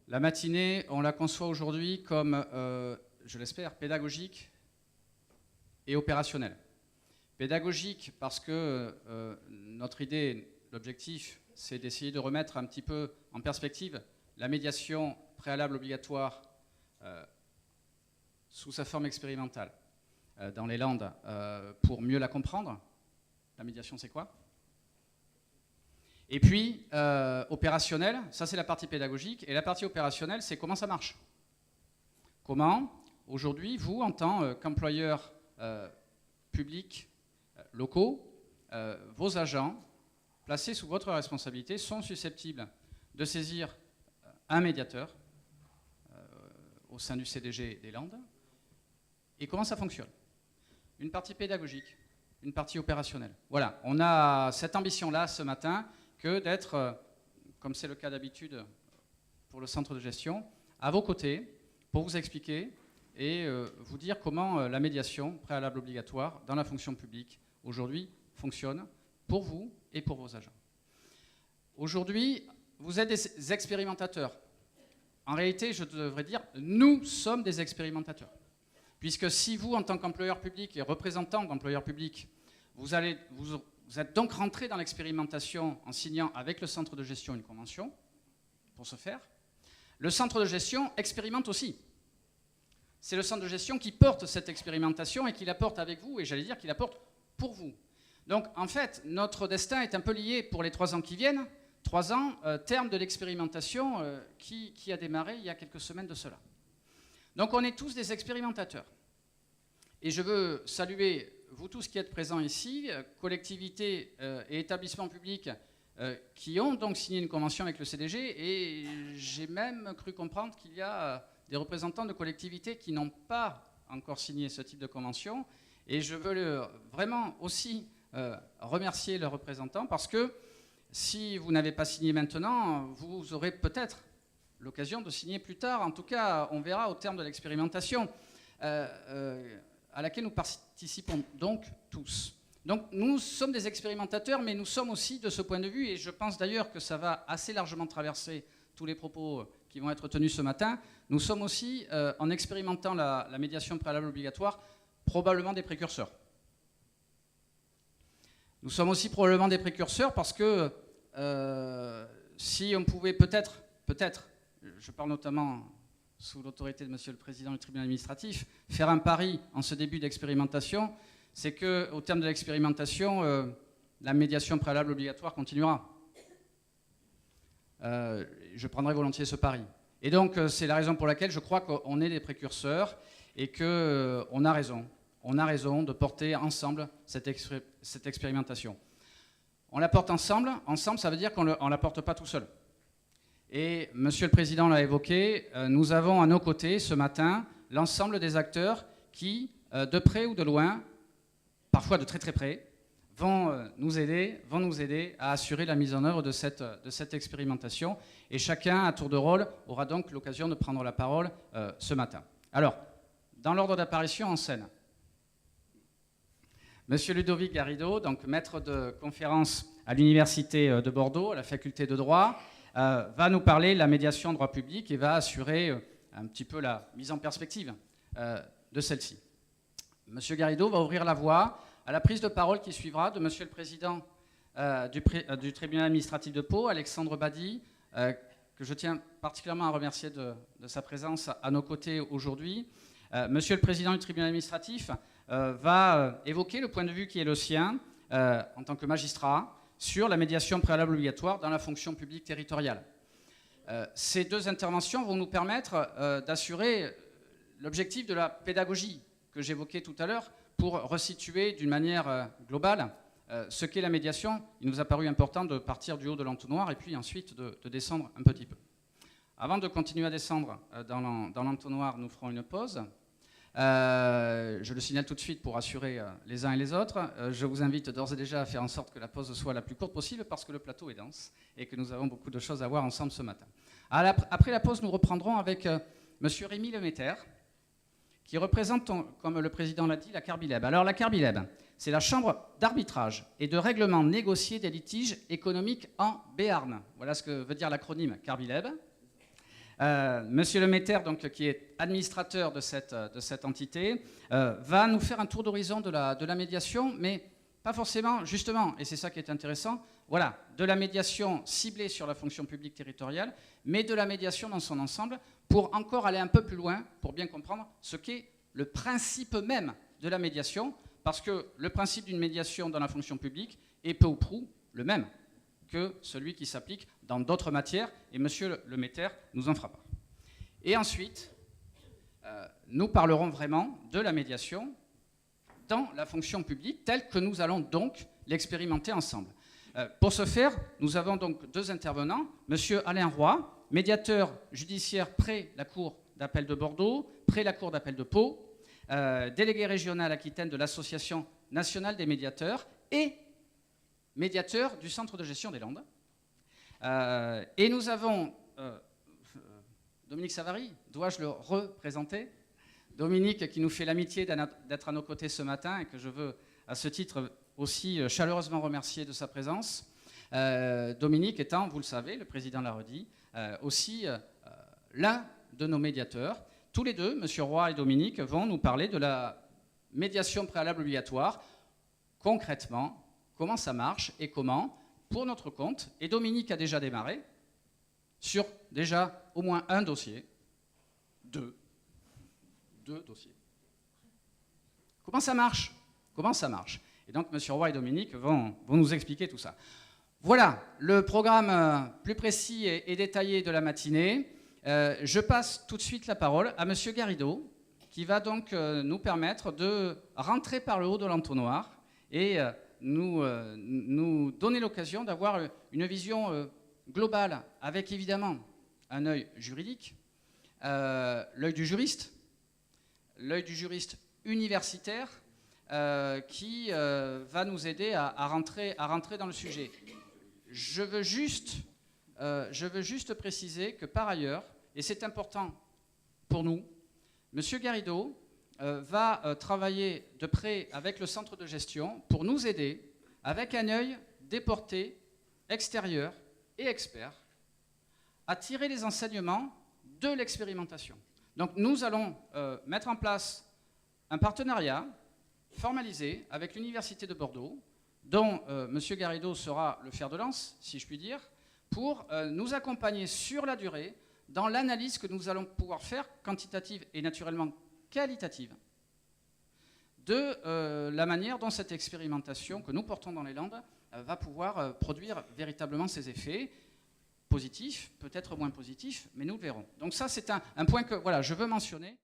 La matinée, on la conçoit aujourd'hui comme, je l'espère, pédagogique et opérationnelle. Pédagogique parce que notre idée, l'objectif, c'est d'essayer de remettre un petit peu en perspective la médiation préalable obligatoire sous sa forme expérimentale dans les Landes pour mieux la comprendre. La médiation, c'est quoi ? Et puis, opérationnel, ça c'est la partie pédagogique, et la partie opérationnelle, c'est comment ça marche. Comment, aujourd'hui, vous, en tant qu'employeur public, locaux, vos agents, placés sous votre responsabilité, sont susceptibles de saisir un médiateur au sein du CDG des Landes. Et comment ça fonctionne? Une partie pédagogique, une partie opérationnelle. Voilà, on a cette ambition-là ce matin que d'être, comme c'est le cas d'habitude pour le centre de gestion, à vos côtés pour vous expliquer et vous dire comment la médiation préalable obligatoire dans la fonction publique aujourd'hui fonctionne pour vous et pour vos agents. Aujourd'hui, vous êtes des expérimentateurs. En réalité, je devrais dire, nous sommes des expérimentateurs. Puisque si vous, en tant qu'employeur public et représentant d'employeurs publics, vous êtes donc rentré dans l'expérimentation en signant avec le centre de gestion une convention, pour ce faire, le centre de gestion expérimente aussi. C'est le centre de gestion qui porte cette expérimentation et qui la porte avec vous, et j'allais dire qu'il la porte pour vous. Donc, en fait, notre destin est un peu lié pour les 3 ans qui viennent, 3 ans, terme de l'expérimentation qui a démarré il y a quelques semaines de cela. Donc, on est tous des expérimentateurs. Et je veux saluer vous tous qui êtes présents ici, collectivités et établissements publics qui ont donc signé une convention avec le CDG, et j'ai même cru comprendre qu'il y a des représentants de collectivités qui n'ont pas encore signé ce type de convention, et je veux vraiment aussi remercier leurs représentants, parce que si vous n'avez pas signé maintenant, vous aurez peut-être l'occasion de signer plus tard. En tout cas, on verra au terme de l'expérimentation à laquelle nous participons donc tous. Donc nous sommes des expérimentateurs, mais nous sommes aussi de ce point de vue, et je pense d'ailleurs que ça va assez largement traverser tous les propos qui vont être tenus ce matin, nous sommes aussi, en expérimentant la médiation préalable obligatoire, probablement des précurseurs. Nous sommes aussi probablement des précurseurs parce que si on pouvait peut-être, je parle notamment sous l'autorité de Monsieur le Président du tribunal administratif, faire un pari en ce début d'expérimentation, c'est qu'au terme de l'expérimentation, la médiation préalable obligatoire continuera. Je prendrai volontiers ce pari. Et donc, c'est la raison pour laquelle je crois qu'on est des précurseurs et qu'on a raison. On a raison de porter ensemble cette expérimentation. On la porte ensemble. Ensemble, ça veut dire qu'on ne la porte pas tout seul. Et Monsieur le Président l'a évoqué, nous avons à nos côtés ce matin l'ensemble des acteurs qui, de près ou de loin, parfois de très très près, vont nous aider à assurer la mise en œuvre de cette expérimentation. Et chacun, à tour de rôle, aura donc l'occasion de prendre la parole ce matin. Alors, dans l'ordre d'apparition en scène, Monsieur Ludovic Garrido, donc maître de conférence à l'Université de Bordeaux, à la faculté de droit, va nous parler de la médiation en droit public et va assurer un petit peu la mise en perspective de celle-ci. Monsieur Garrido va ouvrir la voie à la prise de parole qui suivra de Monsieur le Président du tribunal administratif de Pau, Alexandre Badi, que je tiens particulièrement à remercier de sa présence à nos côtés aujourd'hui. Monsieur le Président du tribunal administratif va évoquer le point de vue qui est le sien en tant que magistrat sur la médiation préalable obligatoire dans la fonction publique territoriale. Ces 2 interventions vont nous permettre d'assurer l'objectif de la pédagogie que j'évoquais tout à l'heure pour resituer d'une manière globale ce qu'est la médiation. Il nous a paru important de partir du haut de l'entonnoir et puis ensuite de descendre un petit peu. Avant de continuer à descendre dans l'entonnoir, nous ferons une pause. Je le signale tout de suite pour rassurer les uns et les autres. Je vous invite d'ores et déjà à faire en sorte que la pause soit la plus courte possible parce que le plateau est dense et que nous avons beaucoup de choses à voir ensemble ce matin. Après la pause, nous reprendrons avec M. Rémi Lemeter, qui représente, comme le Président l'a dit, la CARBILEB. Alors la CARBILEB, c'est la Chambre d'arbitrage et de règlement négocié des litiges économiques en Béarn. Voilà ce que veut dire l'acronyme CARBILEB. Monsieur Lemeter, donc, qui est administrateur de cette entité, va nous faire un tour d'horizon de la médiation, mais pas forcément, justement, et c'est ça qui est intéressant, voilà, de la médiation ciblée sur la fonction publique territoriale, mais de la médiation dans son ensemble, pour encore aller un peu plus loin, pour bien comprendre ce qu'est le principe même de la médiation, parce que le principe d'une médiation dans la fonction publique est peu ou prou le même que celui qui s'applique dans d'autres matières, et monsieur Lemeter nous en fera part. Et ensuite, nous parlerons vraiment de la médiation dans la fonction publique, telle que nous allons donc l'expérimenter ensemble. Pour ce faire, nous avons donc deux intervenants, monsieur Alain Roy, médiateur judiciaire près la Cour d'appel de Bordeaux, près la Cour d'appel de Pau, délégué régional Aquitaine de l'Association nationale des médiateurs et médiateur du Centre de gestion des Landes. Et nous avons Dominique Savary, dois-je le représenter? Dominique qui nous fait l'amitié d'être à nos côtés ce matin et que je veux à ce titre aussi chaleureusement remercier de sa présence. Dominique étant, vous le savez, le président l'a redit, aussi l'un de nos médiateurs. Tous les deux, M. Roy et Dominique, vont nous parler de la médiation préalable obligatoire. Concrètement, comment ça marche et comment, pour notre compte, et Dominique a déjà démarré, sur déjà au moins un dossier, deux dossiers. Comment ça marche? Comment ça marche? Et donc, M. Roy et Dominique vont nous expliquer tout ça. Voilà le programme plus précis et détaillé de la matinée. Je passe tout de suite la parole à M. Garrido, qui va donc nous permettre de rentrer par le haut de l'entonnoir et nous donner l'occasion d'avoir une vision globale, avec évidemment un œil juridique, l'œil du juriste universitaire, qui va nous aider à rentrer dans le sujet. Je veux juste préciser que par ailleurs, et c'est important pour nous, M. Garrido va travailler de près avec le centre de gestion pour nous aider, avec un œil déporté, extérieur et expert, à tirer les enseignements de l'expérimentation. Donc nous allons mettre en place un partenariat formalisé avec l'Université de Bordeaux, dont M. Garrido sera le fer de lance, si je puis dire, pour nous accompagner sur la durée dans l'analyse que nous allons pouvoir faire, quantitative et naturellement qualitative, de la manière dont cette expérimentation que nous portons dans les Landes va pouvoir produire véritablement ses effets, positifs, peut-être moins positifs, mais nous le verrons. Donc ça, c'est un point que voilà, je veux mentionner.